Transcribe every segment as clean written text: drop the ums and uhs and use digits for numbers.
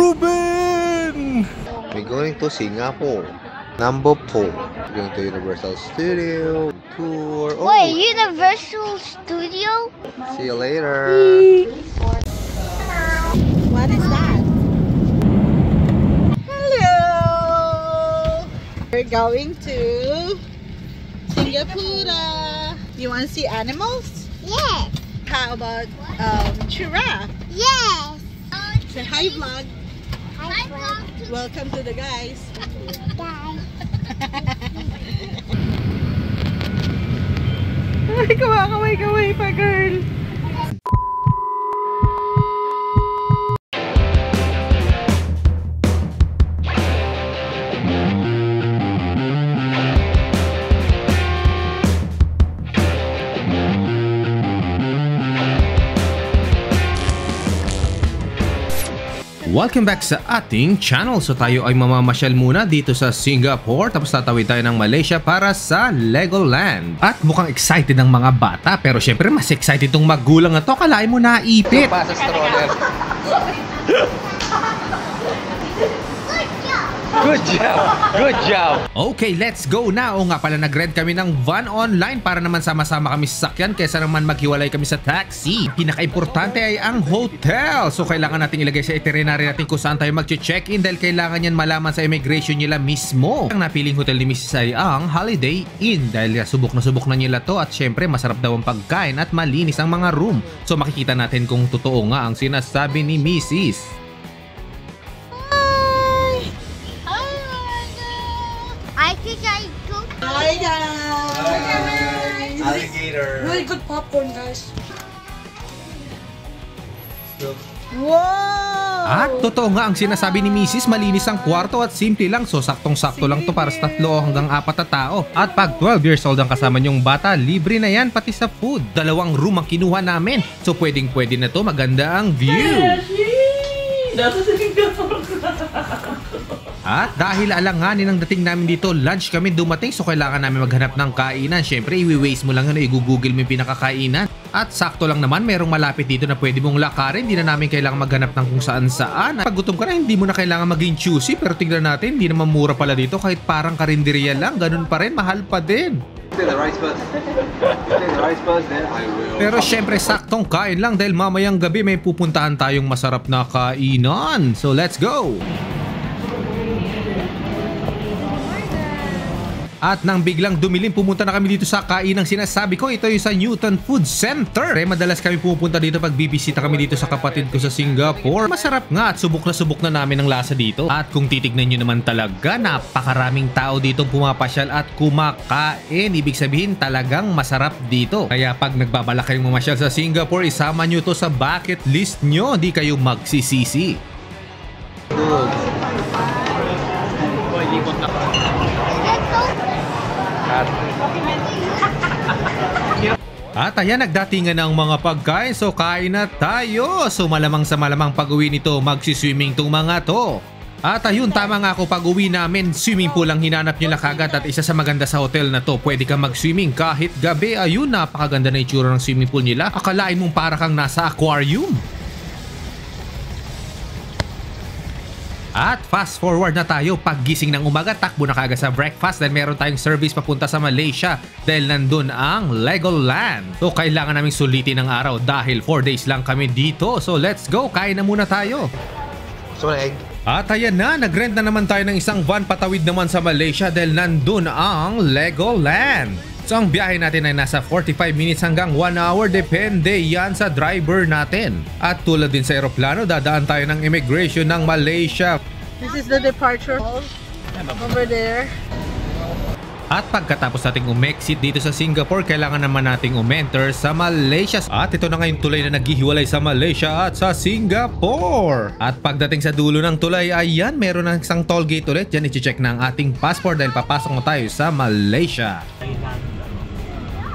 Ruben! We're going to Singapore. Number 4. We're going to Universal Studio tour. Oh. Wait, Universal Studio? See you later. What is that? Hello! We're going to Singapore. You want to see animals? Yes. How about giraffe? Yes. Say hi vlog. Hi, Welcome to the guys. guys. Ay, kaway pa girl. Welcome back sa ating channel. So tayo ay mamamasyal muna dito sa Singapore, tapos tatawid tayo ng Malaysia para sa Legoland. At mukhang excited ang mga bata, pero syempre mas excited tong magulang na to. Kalain mo naipit. Pa sa stroller. Good job! Good job! Okay, let's go na. O nga pala, nag-rent kami ng van online para naman sama-sama kami sa sakyan kaysa naman maghiwalay kami sa taxi. Pinaka-importante ay ang hotel. So kailangan natin ilagay sa itinerary natin kung saan tayo mag-check-in dahil kailangan yan malaman sa immigration nila mismo. Ang napiling hotel ni Mrs. ay ang Holiday Inn dahil subok na nila to at syempre masarap daw ang pagkain at malinis ang mga room. So makikita natin kung totoo nga ang sinasabi ni Mrs. Hi guys! Alligator! Really good popcorn guys. Wow! At totoo nga ang sinasabi ni Mrs. Malinis ang kwarto at simple lang. So saktong-sakto lang to para sa 3 hanggang 4 na tao. At pag 12 years old ang kasama nyong bata, libre na yan pati sa food. 2 room ang kinuha namin. So pwedeng-pwede na to, maganda ang view. At dahil alanganin ang dating namin dito, lunch kami dumating, so kailangan namin maghanap ng kainan. Syempre, i-waste mo lang yun, i-google mo yung pinakakainan. At sakto lang naman, merong malapit dito na pwede mong lakarin. Hindi na namin kailangan maghanap ng kung saan-saan. Pag gutom ka na, hindi mo na kailangan maging choosy. Pero tingnan natin, hindi naman mura pala dito. Kahit parang karinderya lang, ganun pa rin, mahal pa din. Pero syempre, saktong kain lang dahil mamayang gabi may pupuntahan tayong masarap na kainan. So let's go! At nang biglang dumilim, pumunta na kami dito sa kainang sinasabi ko. Ito yung sa Newton Food Center. Madalas kami pupunta dito pag bibisita kami dito sa kapatid ko sa Singapore. Masarap nga at subok na namin ang lasa dito. At kung titignan nyo naman talaga, napakaraming tao dito pumapasyal at kumakain. Ibig sabihin talagang masarap dito. Kaya pag nagbabalak kayong mamasyal sa Singapore, isama nyo to sa bucket list nyo. Di kayo magsisisi. At ayan, nagdatingan ng mga pagkain, so kain na tayo. So malamang sa malamang pag-uwi nito, magsiswimming tong mga to. At ayun, tama nga ako, pag-uwi namin, swimming pool ang hinanap nyo na kagad. At isa sa maganda sa hotel na to, pwede kang mag-swimming kahit gabi. Ayun, napakaganda na itsura ng swimming pool nila. Akalain mong para kang nasa aquarium. At fast forward na tayo, paggising ng umaga, takbo na kagad sa breakfast dahil meron tayong service papunta sa Malaysia dahil nandun ang Legoland. So kailangan naming sulitin ang araw dahil 4 days lang kami dito. So let's go, kain na muna tayo. So egg. At ayan na, nag-rent na naman tayo ng isang van patawid naman sa Malaysia dahil nandun ang Legoland. So ang biyahe natin ay nasa 45 minutes hanggang 1 hour, depende yan sa driver natin. At tulad din sa eroplano, dadaan tayo ng immigration ng Malaysia. This is the departure hall over there. At pagkatapos nating umexit dito sa Singapore, kailangan naman nating umenter sa Malaysia. At ito na ngayon tulay na naghihiwalay sa Malaysia at sa Singapore. At pagdating sa dulo ng tulay, ayan, meron na isang toll gate ulit. Diyan i-check na ang ating passport dahil papasok na tayo sa Malaysia.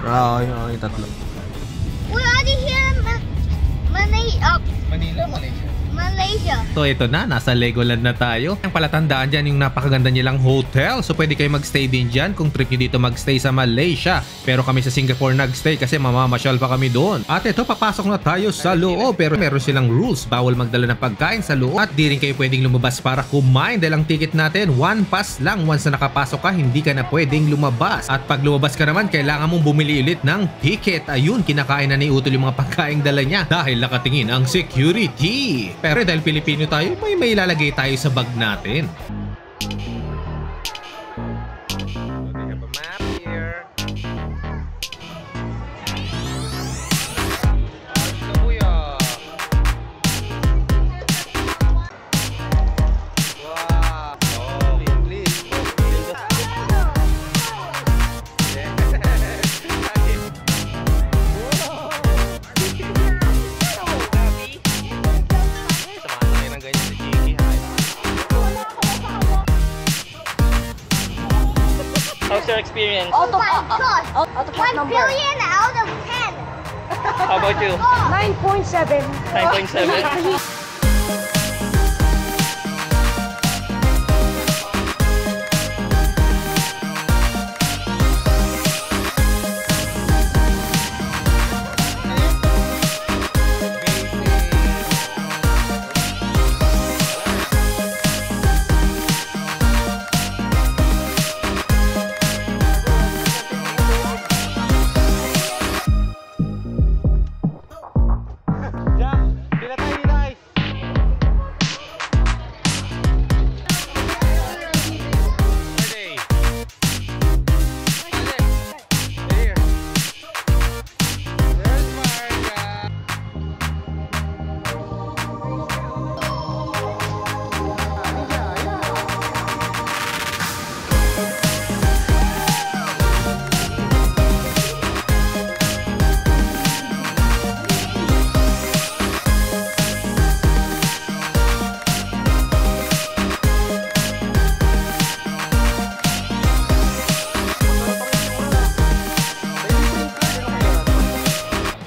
Yung tatlo. We're already here in Manila, Manila, Malaysia. Malaysia. So ito na, nasa Legoland na tayo. Ang palatandaan dyan yung napakaganda nilang hotel. So pwede kayo magstay din dyan kung trip nyo dito magstay sa Malaysia. Pero kami sa Singapore nagstay kasi mamamasyal pa kami doon. At ito, papasok na tayo sa loob. Pero meron silang rules. Bawal magdala ng pagkain sa loob. At di rin kayo pwedeng lumabas para kumain. Dahil ang ticket natin, 1 pass lang. Once na nakapasok ka, hindi ka na pwedeng lumabas. At pag lumabas ka naman, kailangan mong bumili ulit ng ticket. Ayun, kinakain na ni Utol yung mga pagkain dala niya. Dahil nakatingin ang security. Pero dahil Pilipino tayo, may ilalagay tayo sa bag natin. How's your experience? Oh my gosh! 1 number. billion out of 10. How about you? 9.7. 9.7?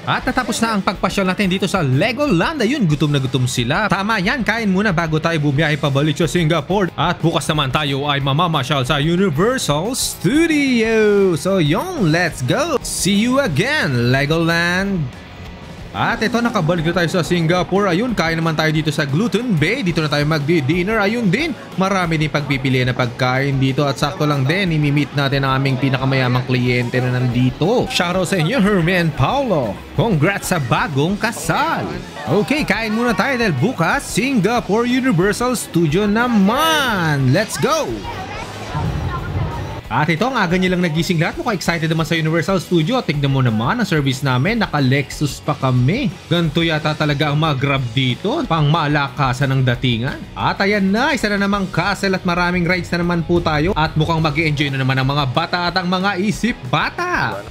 At natapos na ang pagpasyal natin dito sa Legoland. Ayun, gutom na gutom sila. Tama yan, kain muna bago tayo bumiyahe pabalik sa Singapore. At bukas naman tayo ay mamamasyal sa Universal Studio. So yun, let's go! See you again, Legoland! At ito, nakabalik na tayo sa Singapore. Ayun, kain naman tayo dito sa Gluten Bay. Dito na tayo magdi-dinner. Ayun din, marami din pagpipilian na pagkain dito. At sakto lang din, imimit natin ang aming pinakamayamang kliyente na nandito. Shoutout sa inyo, Hermie and Paolo. Congrats sa bagong kasal. Okay, kain muna tayo dahil bukas, Singapore Universal Studio naman. Let's go! At ito, ang aga nilang nagising lahat. Mukhang excited naman sa Universal Studio. Tignan mo naman ang service namin. Naka-Lexus pa kami. Ganito yata talaga ang mag-grab dito. Pang malakasan ng datingan. At ayan na, isa na namang castle at maraming rides na naman po tayo. At mukhang mag-i-enjoy na naman ang mga bata at ang mga isip bata.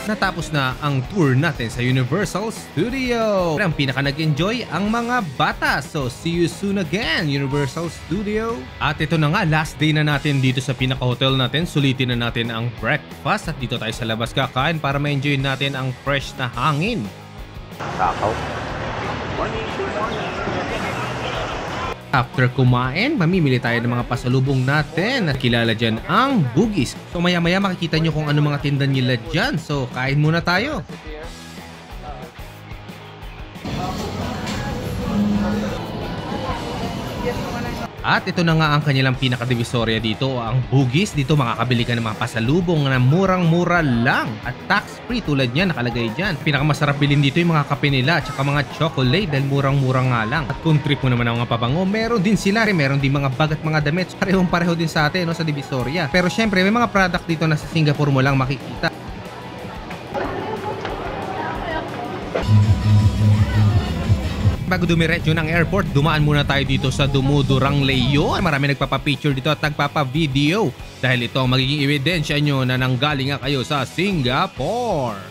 Natapos na ang tour natin sa Universal Studio. Ang pinaka nag-enjoy ang mga bata. So see you soon again, Universal Studio. At ito na nga, last day na natin dito sa pinaka-hotel natin. Sulitin na natin ang breakfast at dito tayo sa labas kakain para ma-enjoy natin ang fresh na hangin. Takaw. After kumain, mamimili tayo ng mga pasalubong natin at kilala dyan ang Bugis. So maya-maya makikita nyo kung ano mga tinda nila dyan. So kain muna tayo. At ito na nga ang kanilang pinakadivisorya dito, ang Bugis. Dito makakabili ka ng mga pasalubong na murang-mura lang at tax-free tulad niyan nakalagay dyan. Pinakamasarap bilhin dito yung mga kape nila at saka mga chocolate dahil murang-mura nga lang. At kung trip mo naman ang mga pabango, meron din sila rin. Meron din mga bag at mga damit. Parehong-pareho din sa atin, no, sa divisorya. Pero syempre may mga product dito na sa Singapore mo lang makikita. Bago dumiretso ng airport, dumaan muna tayo dito sa Dumudurang Leyon. Marami nagpapapicture dito at nagpapavideo dahil ito ang magiging ebidensya nyo na nanggaling nga kayo sa Singapore.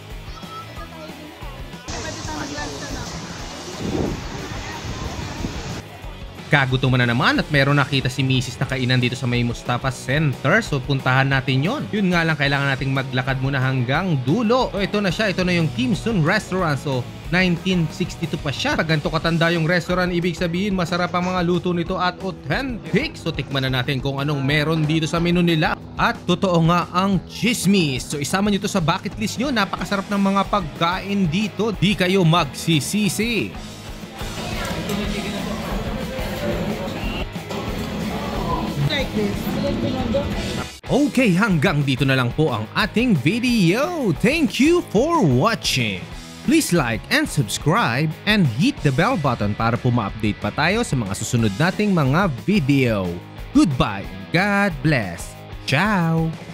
Kagutuman na naman at meron nakita si Mrs. na kainan dito sa may Mustafa Center. So puntahan natin yon. Yun nga lang, kailangan nating maglakad muna hanggang dulo. So ito na siya, ito na yung Kim Sun Restaurant. So 1962 pa siya. Pag ganito katanda yung restaurant, ibig sabihin masarap ang mga luto nito at authentic. So tikman na natin kung anong meron dito sa menu nila. At totoo nga ang chismis. So isama nyo to sa bucket list nyo. Napakasarap ng mga pagkain dito. Di kayo magsisisi. Okay, hanggang dito na lang po ang ating video. Thank you for watching. Please like and subscribe and hit the bell button para po ma-update pa tayo sa mga susunod nating mga video. Goodbye and God bless. Ciao!